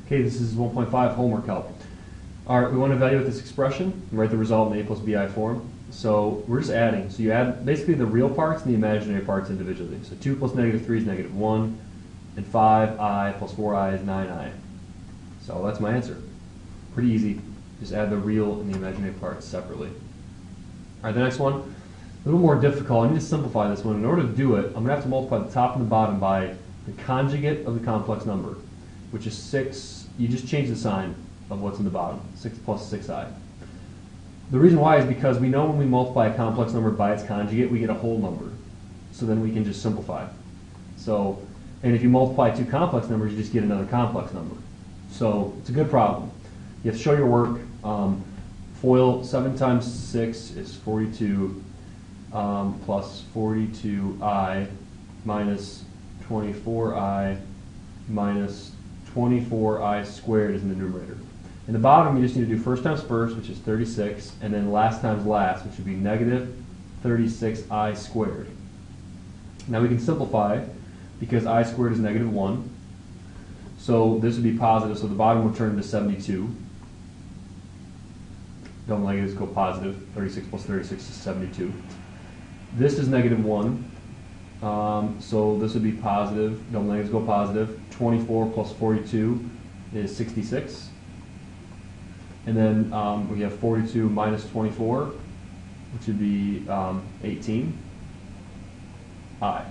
Okay, this is 1.5 homework help. All right, we want to evaluate this expression and write the result in a plus bi form. So we're just adding. So you add basically the real parts and the imaginary parts individually. So 2 plus negative 3 is negative 1, and 5i plus 4i is 9i. So that's my answer. Pretty easy. Just add the real and the imaginary parts separately. All right, the next one, a little more difficult. I need to simplify this one. In order to do it, I'm going to have to multiply the top and the bottom by the conjugate of the complex number, which is 6. You just change the sign of what's in the bottom, 6 plus 6i. The reason why is because we know when we multiply a complex number by its conjugate, we get a whole number. So then we can just simplify. So, and if you multiply two complex numbers, you just get another complex number. So it's a good problem. You have to show your work. FOIL 7 times 6 is 42 plus 42i minus 24i minus 24i squared is in the numerator. In the bottom, you just need to do first times first, which is 36, and then last times last, which would be negative 36i squared. Now we can simplify because I squared is negative 1. So this would be positive, so the bottom would turn into 72. Double negatives go positive. 36 plus 36 is 72. This is negative 1. So this would be positive. Double negatives go positive. 24 plus 42 is 66. And then we have 42 minus 24, which would be 18. I.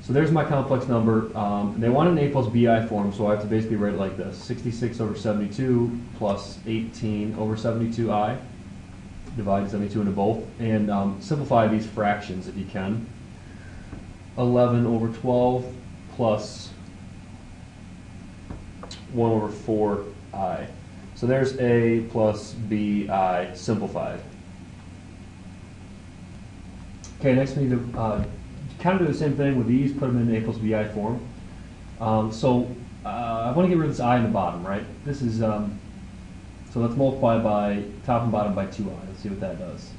So there's my complex number. They want an a plus bi form, so I have to basically write it like this. 66 over 72 plus 18 over 72i. Divide 72 into both. And simplify these fractions if you can. 11 over 12 plus 1 over 4i. So there's a plus bi simplified. Okay, next we need to kind of do the same thing with these, put them in a plus bi form. I want to get rid of this I in the bottom, right? This is, so let's multiply by top and bottom by 2i. Let's see what that does.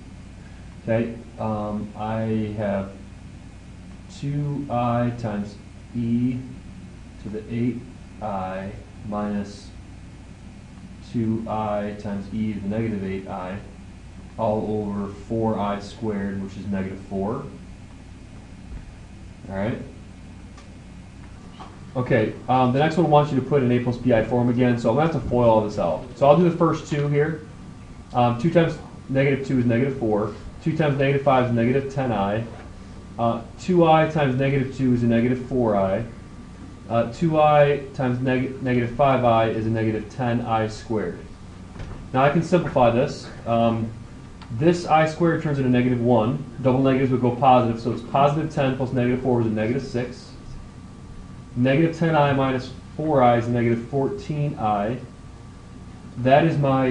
Okay, I have 2i times e to the 8i minus 2i times e to the negative 8i all over 4i squared, which is negative 4. All right. Okay, the next one wants you to put in a plus bi form again, so I'm going to have to FOIL all this out. So I'll do the first two here. 2 times negative 2 is negative 4. 2 times negative 5 is negative 10i. 2i times negative 2 is a negative 4i. 2i times negative 5i is a negative 10i squared. Now I can simplify this. This I squared turns into negative 1. Double negatives would go positive, so it's positive 10 plus negative 4 is a negative 6. Negative 10i minus 4i is a negative 14i. That is my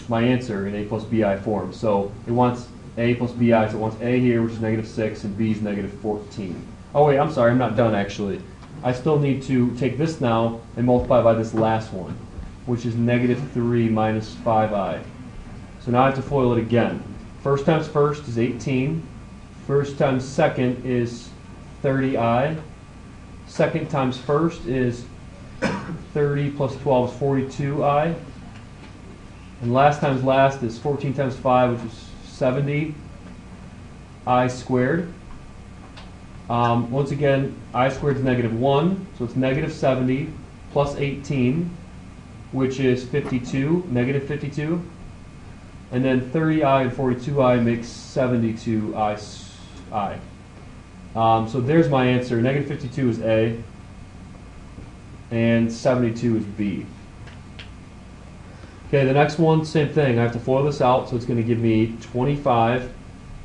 my answer in a plus bi form. So it wants a plus bi, so it wants a here, which is negative 6, and b is negative 14. Oh wait, I'm sorry, I'm not done actually. I still need to take this now and multiply by this last one, which is negative 3 minus 5i. So now I have to FOIL it again. First times first is 18. First times second is 30i. Second times first is 30 plus 12 is 42i. And last times last is 14 times 5, which is 70i squared. Once again, I squared is negative 1, so it's negative 70 plus 18, which is 52, negative 52. And then 30i and 42i makes 72i. So there's my answer. Negative 52 is A, and 72 is B. Okay, the next one, same thing. I have to FOIL this out, so it's going to give me 25.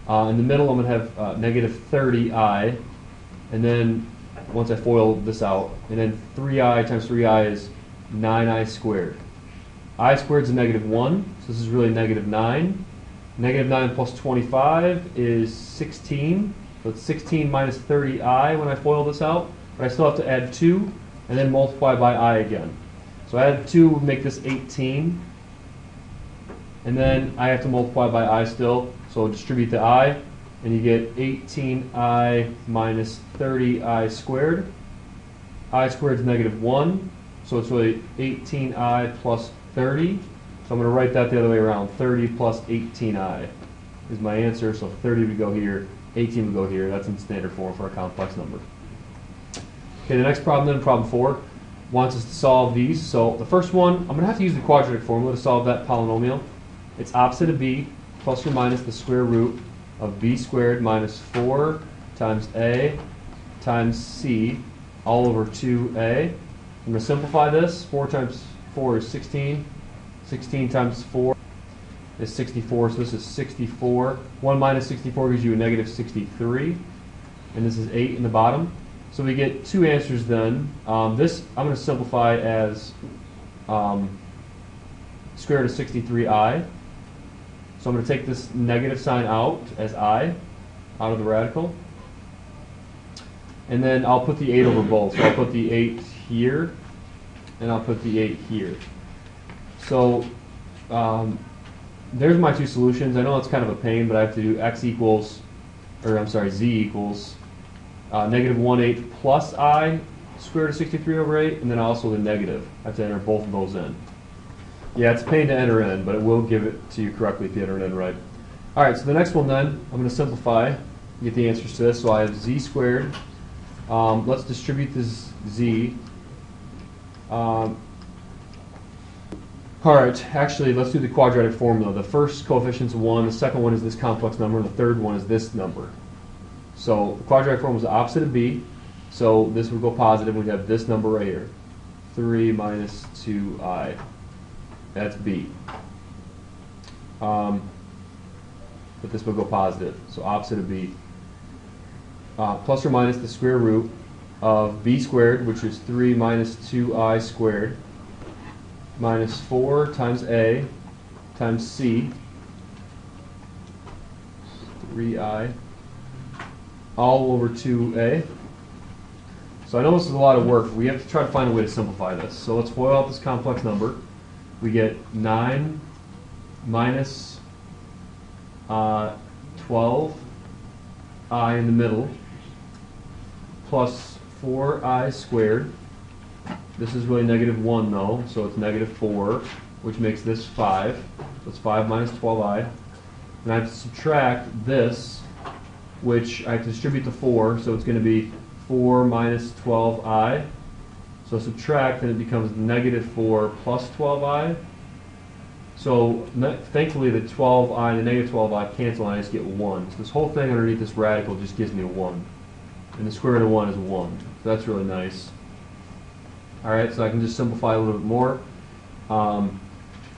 In the middle, I'm going to have negative 30i. And then once I FOIL this out, and then 3i times 3i is 9i squared. I squared is a negative 1, so this is really negative 9. Negative 9 plus 25 is 16. So it's 16 minus 30i when I FOIL this out. But I still have to add 2 and then multiply by I again. So add 2 would make this 18. And then I have to multiply by I still. So distribute the I, and you get 18i minus 30i squared. I squared is negative 1. So it's really 18i plus 30. So I'm going to write that the other way around. 30 plus 18i is my answer. So 30 would go here, 18 would go here. That's in standard form for a complex number. Okay, the next problem then, problem 4, wants us to solve these. So the first one, I'm going to have to use the quadratic formula to solve that polynomial. It's opposite of b plus or minus the square root of b squared minus 4 times a times c all over 2a. I'm going to simplify this. 4 times 4 is 16. 16 times 4 is 64, so this is 64. 1 minus 64 gives you a negative 63. And this is 8 in the bottom. So we get two answers then. This I'm going to simplify as square root of 63i. So I'm going to take this negative sign out as I, out of the radical. And then I'll put the 8 over both. So I'll put the 8 here, and I'll put the 8 here. So there's my two solutions. I know it's kind of a pain, but I have to do z equals negative 1/8 plus I square root of 63 over 8, and then also the negative. I have to enter both of those in. Yeah, it's a pain to enter in, but it will give it to you correctly if you enter it in right. All right, so the next one then, I'm going to simplify, get the answers to this. So I have z squared. Let's distribute this z. All right, actually, let's do the quadratic formula. The first coefficient's 1, the second one is this complex number, and the third one is this number. So the quadratic formula is the opposite of b, so this would go positive. We'd have this number right here, 3 minus 2i. That's b. But this would go positive, so opposite of b. Plus or minus the square root of b squared, which is 3 minus 2i squared, minus 4 times a times c, 3i, all over 2a. So I know this is a lot of work. We have to try to find a way to simplify this. So let's FOIL out this complex number. We get 9 minus 12i in the middle plus 4i squared. This is really negative 1 though, so it's negative 4, which makes this 5. So it's 5 minus 12i. And I have to subtract this, which I have to distribute to 4, so it's going to be 4 minus 12i. So subtract, and it becomes negative 4 plus 12i. So thankfully the 12i and the negative 12i cancel, and I just get 1. So this whole thing underneath this radical just gives me a 1. And the square root of 1 is 1. So that's really nice. Alright, so I can just simplify a little bit more.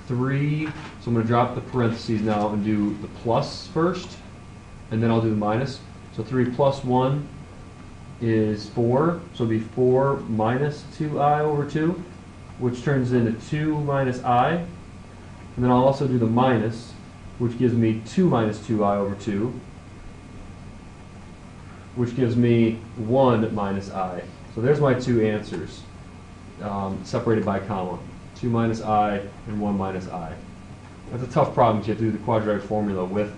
3, so I'm going to drop the parentheses now and do the plus first, and then I'll do the minus. So 3 plus 1 is 4, so it'll be 4 minus 2i over 2, which turns into 2 minus I. And then I'll also do the minus, which gives me 2 minus 2i over 2, which gives me 1 minus I. So there's my two answers, separated by a comma. 2 minus I and 1 minus I. That's a tough problem because you have to do the quadratic formula with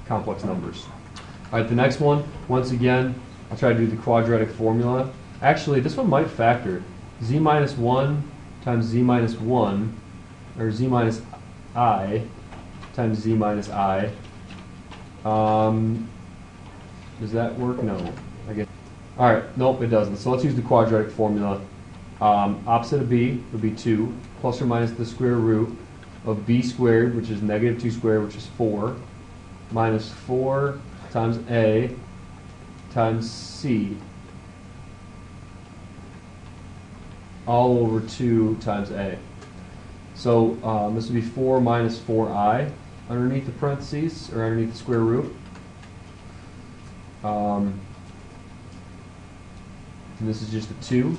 complex numbers. All right, the next one, once again, I'll try to do the quadratic formula. Actually, this one might factor. Z minus 1 times Z minus 1, or Z minus I times Z minus I. Does that work? No. I guess. All right, nope, it doesn't. So let's use the quadratic formula. Opposite of b would be 2, plus or minus the square root of b squared, which is negative 2 squared, which is 4, minus 4 times a times c, all over 2 times a. So this would be 4 minus 4i underneath the parentheses, or underneath the square root. And this is just a 2.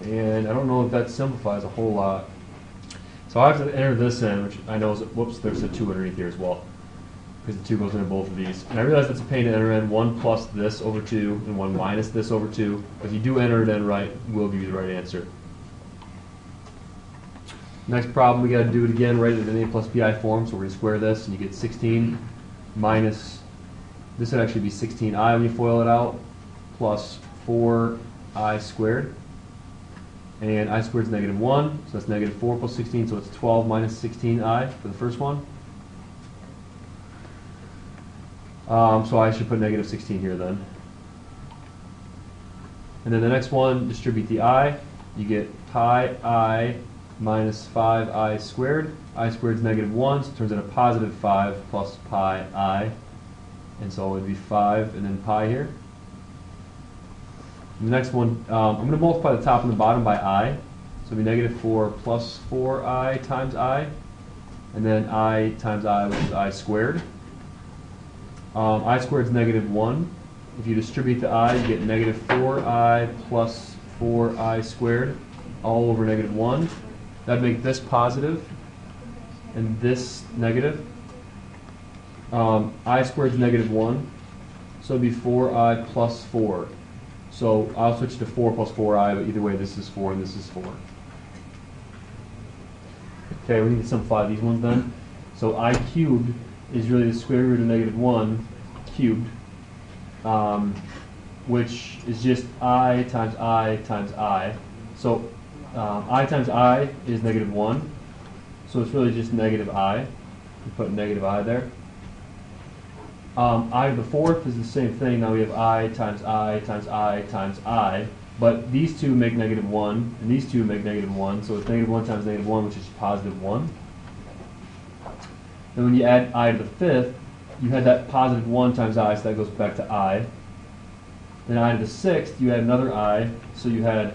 And I don't know if that simplifies a whole lot. So I have to enter this in, which I know is, whoops, there's a 2 underneath here as well, because the 2 goes into both of these. And I realize it's a pain to enter in 1 plus this over 2 and 1 minus this over 2. But if you do enter it in right, we'll give you the right answer. Next problem, we got to do it again right in an a plus bi form. So we're going to square this, and you get 16 minus, this would actually be 16i when you FOIL it out, plus 4i squared. And I squared is negative 1, so that's negative 4 plus 16, so it's 12 minus 16i for the first one. So I should put negative 16 here then. And then the next one, distribute the I. You get pi I minus 5i squared. I squared is negative 1, so it turns into positive 5 plus pi I. And so it would be 5 and then pi here. And the next one, I'm going to multiply the top and the bottom by I. So it'll be negative 4 plus 4i times I. And then I times I, which is I squared. I squared is negative 1. If you distribute the I, you get negative 4i plus 4i squared all over negative 1. That'd make this positive and this negative. I squared is negative 1, so it'd be 4i plus 4. So I'll switch to 4 plus 4i, but either way this is 4 and this is 4. Okay, we need to simplify these ones then. So I cubed is really the square root of negative 1 cubed, which is just I times I times I. So I times I is negative 1, so it's really just negative I. We put negative I there. I to the fourth is the same thing. Now we have I times I times I times I, but these two make negative 1, and these two make negative 1, so it's negative 1 times negative 1, which is positive 1. And when you add I to the fifth, you had that positive 1 times I, so that goes back to I. Then I to the sixth, you had another I, so you had,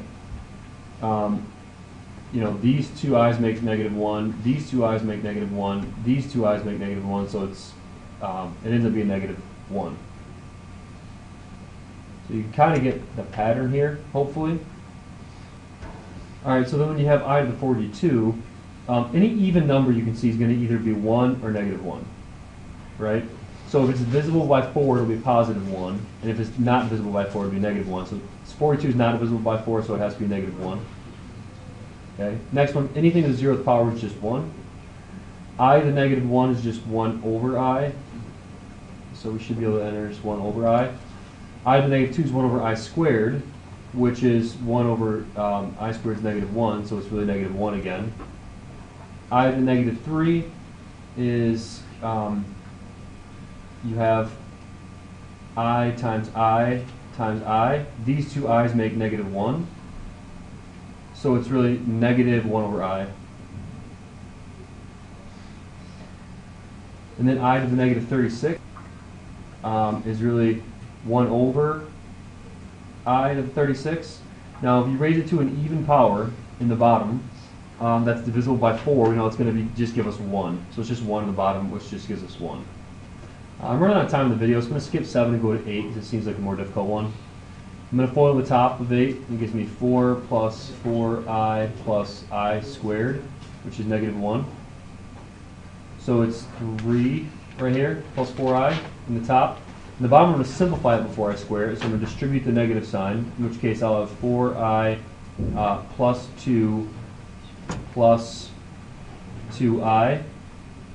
these two i's make negative 1, these two i's make negative 1, these two i's make negative 1, so it's it ends up being negative 1. So you can kind of get the pattern here, hopefully. Alright, so then when you have I to the 42, any even number you can see is going to either be 1 or negative 1, right? So if it's divisible by 4, it'll be positive 1, and if it's not divisible by 4, it'll be negative 1. So 42 is not divisible by 4, so it has to be negative 1. Okay. Next one, anything to the 0th power is just 1. I to the negative 1 is just 1 over I. So we should be able to enter just 1 over I. I to the negative 2 is 1 over I squared, which is 1 over I squared is negative 1, so it's really negative 1 again. I to the negative 3 is, you have I times I times I. These two i's make negative 1. So it's really negative 1 over I. And then I to the negative 36 is really 1 over I to the 36. Now if you raise it to an even power in the bottom, that's divisible by 4, we know it's going to be just give us 1. So it's just 1 in the bottom, which just gives us 1. I'm running out of time in the video, so I'm going to skip 7 and go to 8 because it seems like a more difficult one. I'm going to FOIL the top of 8. It gives me 4 plus 4i plus I squared, which is negative 1. So it's 3 right here, plus 4i in the top. In the bottom, I'm going to simplify it before I square it, so I'm going to distribute the negative sign, in which case I'll have 4i plus 2 plus 2i.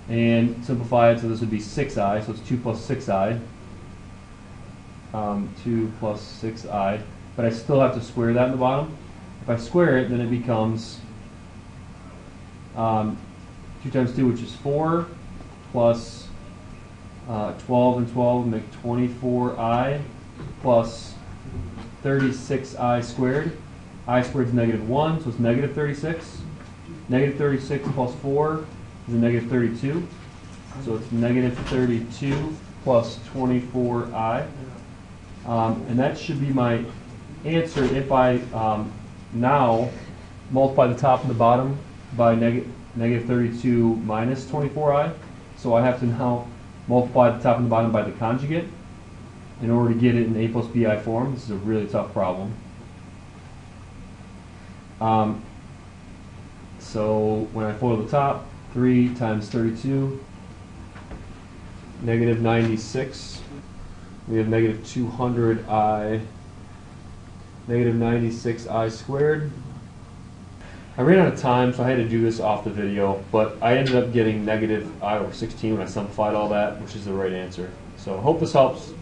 And simplify it, so this would be 6i, so it's 2 plus 6i. 2 plus 6i. But I still have to square that in the bottom. If I square it, then it becomes 2 times 2, which is 4, plus 12 and 12 make 24i, plus 36i squared. I squared is negative 1, so it's negative 36. Negative 36 plus 4 is a negative 32. So it's negative 32 plus 24i. And that should be my answer if I now multiply the top and the bottom by negative 32 minus 24i. So I have to now multiply the top and the bottom by the conjugate in order to get it in a plus bi form. This is a really tough problem. So when I FOIL the top, 3 times 32, negative 96. We have negative 200i, negative 96i squared. I ran out of time, so I had to do this off the video, but I ended up getting negative I over 16 when I simplified all that, which is the right answer. So I hope this helps.